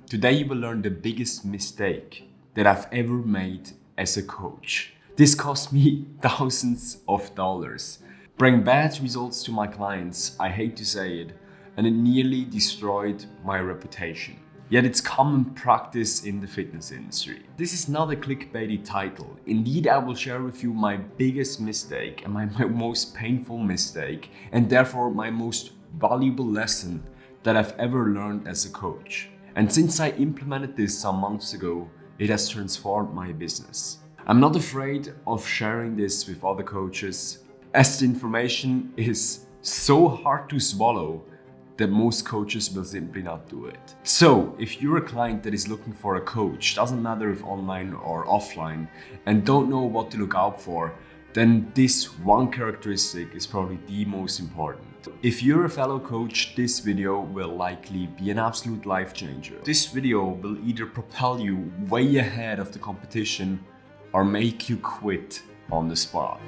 Today you will learn the biggest mistake that I've ever made as a coach. This cost me thousands of dollars, bring bad results to my clients, I hate to say it, and it nearly destroyed my reputation. Yet it's common practice in the fitness industry. This is not a clickbaity title. Indeed, I will share with you my biggest mistake and my most painful mistake, and therefore my most valuable lesson that I've ever learned as a coach. And since I implemented this some months ago, it has transformed my business. I'm not afraid of sharing this with other coaches, as the information is so hard to swallow that most coaches will simply not do it. So, if you're a client that is looking for a coach, doesn't matter if online or offline, and don't know what to look out for, then this one characteristic is probably the most important. If you're a fellow coach, this video will likely be an absolute life changer. This video will either propel you way ahead of the competition or make you quit on the spot.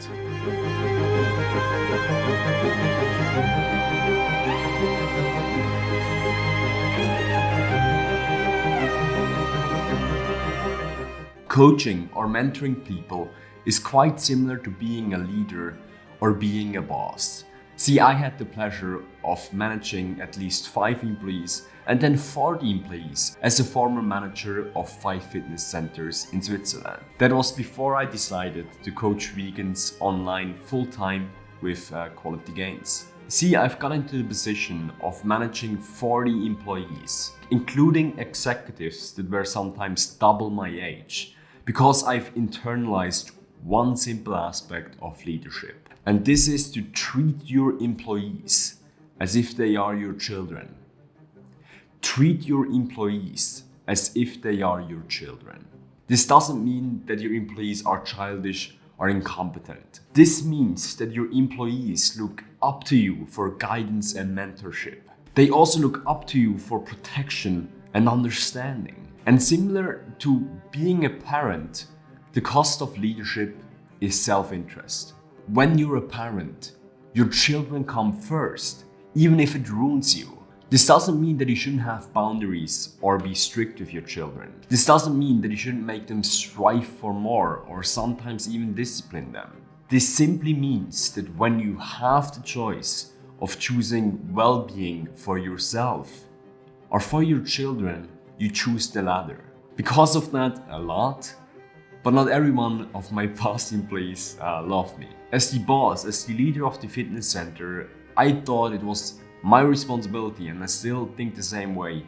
Coaching or mentoring people is quite similar to being a leader or being a boss. See, I had the pleasure of managing at least 5 employees and then 40 employees as a former manager of 5 fitness centers in Switzerland. That was before I decided to coach vegans online full-time with quality gains. See, I've got into the position of managing 40 employees, including executives that were sometimes double my age, because I've internalized one simple aspect of leadership. And this is to treat your employees as if they are your children. Treat your employees as if they are your children. This doesn't mean that your employees are childish or incompetent. This means that your employees look up to you for guidance and mentorship. They also look up to you for protection and understanding. And similar to being a parent, the cost of leadership is self-interest. When you're a parent, your children come first, even if it ruins you. This doesn't mean that you shouldn't have boundaries or be strict with your children. This doesn't mean that you shouldn't make them strive for more or sometimes even discipline them. This simply means that when you have the choice of choosing well-being for yourself or for your children, you choose the latter. Because of that, a lot, but not every one of my past employees loved me. As the boss, as the leader of the fitness center, I thought it was my responsibility, and I still think the same way,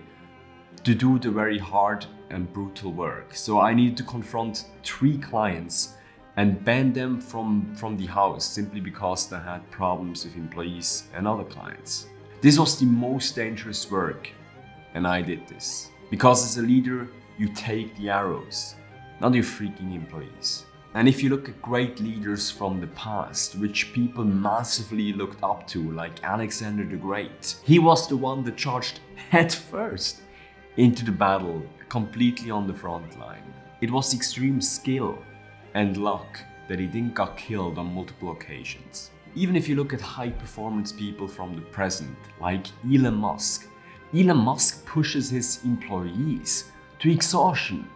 to do the very hard and brutal work. So I needed to confront 3 clients and ban them from the house simply because they had problems with employees and other clients. This was the most dangerous work, and I did this. Because as a leader, you take the arrows, not your freaking employees. And if you look at great leaders from the past, which people massively looked up to, like Alexander the Great, he was the one that charged head first into the battle, completely on the front line. It was extreme skill and luck that he didn't get killed on multiple occasions. Even if you look at high performance people from the present, like Elon Musk pushes his employees to exhaustion.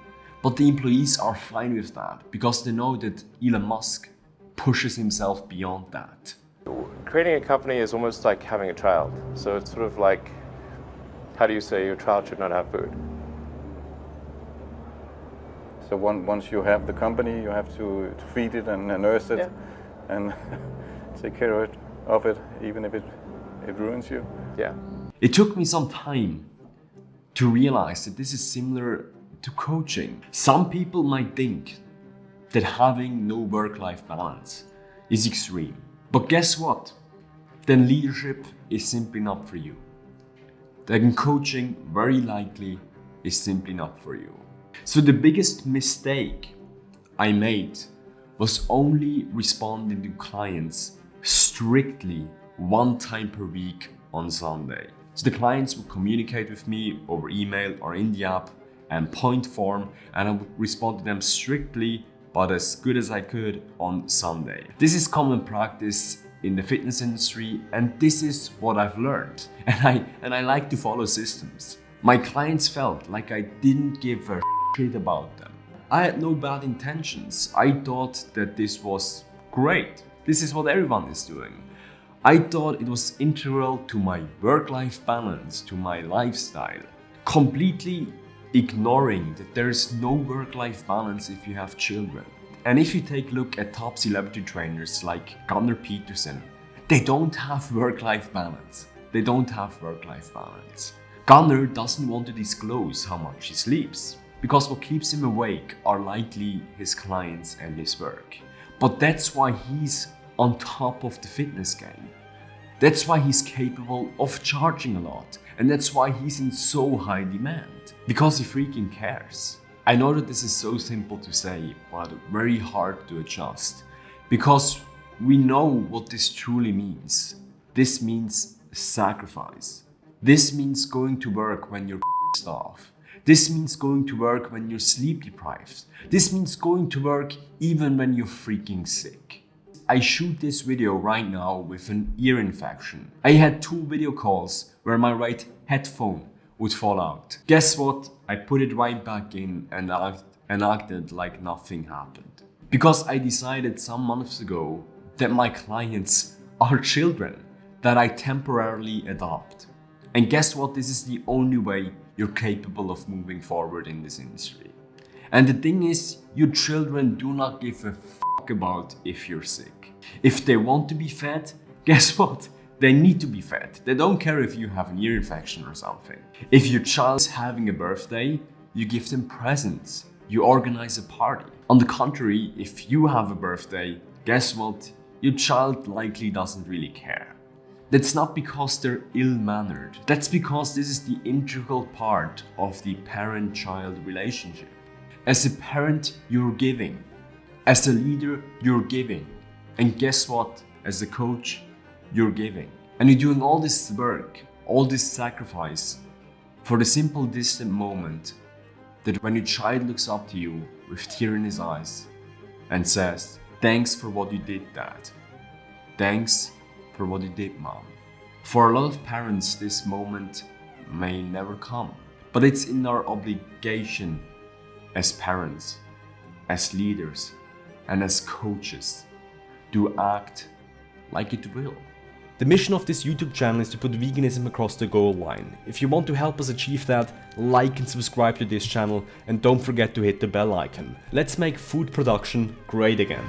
But the employees are fine with that because they know that Elon Musk pushes himself beyond that. Creating a company is almost like having a child. So it's sort of like, how do you say your child should not have food? So once you have the company, you have to feed it and nurse it, and take care of it, even if it ruins you. Yeah. It took me some time to realize that this is similar to coaching. Some people might think that having no work-life balance is extreme. But guess what? Then leadership is simply not for you. Then coaching very likely is simply not for you. So the biggest mistake I made was only responding to clients strictly 1 time per week on Sunday. So the clients would communicate with me over email or in the app and point form, and I would respond to them strictly but as good as I could on Sunday. This is common practice in the fitness industry, and this is what I've learned. And I like to follow systems. My clients felt like I didn't give a shit about them. I had no bad intentions. I thought that this was great. This is what everyone is doing. I thought it was integral to my work-life balance, to my lifestyle. Completely ignoring that there is no work-life balance if you have children. And if you take a look at top celebrity trainers like Gunnar Peterson, they don't have work-life balance. They don't have work-life balance. Gunnar doesn't want to disclose how much he sleeps, because what keeps him awake are likely his clients and his work. But that's why he's on top of the fitness game. That's why he's capable of charging a lot, and that's why he's in so high demand. Because he freaking cares. I know that this is so simple to say, but very hard to adjust. Because we know what this truly means. This means sacrifice. This means going to work when you're starved. This means going to work when you're sleep deprived. This means going to work even when you're freaking sick. I shoot this video right now with an ear infection. I had 2 video calls where my right headphone would fall out. Guess what? I put it right back in and acted like nothing happened. Because I decided some months ago that my clients are children that I temporarily adopt. And guess what? This is the only way you're capable of moving forward in this industry. And the thing is, your children do not give a fuck about if you're sick. If they want to be fed, guess what? They need to be fed. They don't care if you have an ear infection or something. If your child is having a birthday, you give them presents. You organize a party. On the contrary, if you have a birthday, guess what? Your child likely doesn't really care. That's not because they're ill-mannered. That's because this is the integral part of the parent-child relationship. As a parent, you're giving. As a leader, you're giving. And guess what? As a coach, you're giving. And you're doing all this work, all this sacrifice for the simple distant moment that when your child looks up to you with tear in his eyes and says, "Thanks for what you did, Dad. Thanks for what you did, Mom." For a lot of parents, this moment may never come, but it's in our obligation as parents, as leaders, and as coaches to act like it will. The mission of this YouTube channel is to put veganism across the goal line. If you want to help us achieve that, like and subscribe to this channel, and don't forget to hit the bell icon. Let's make food production great again.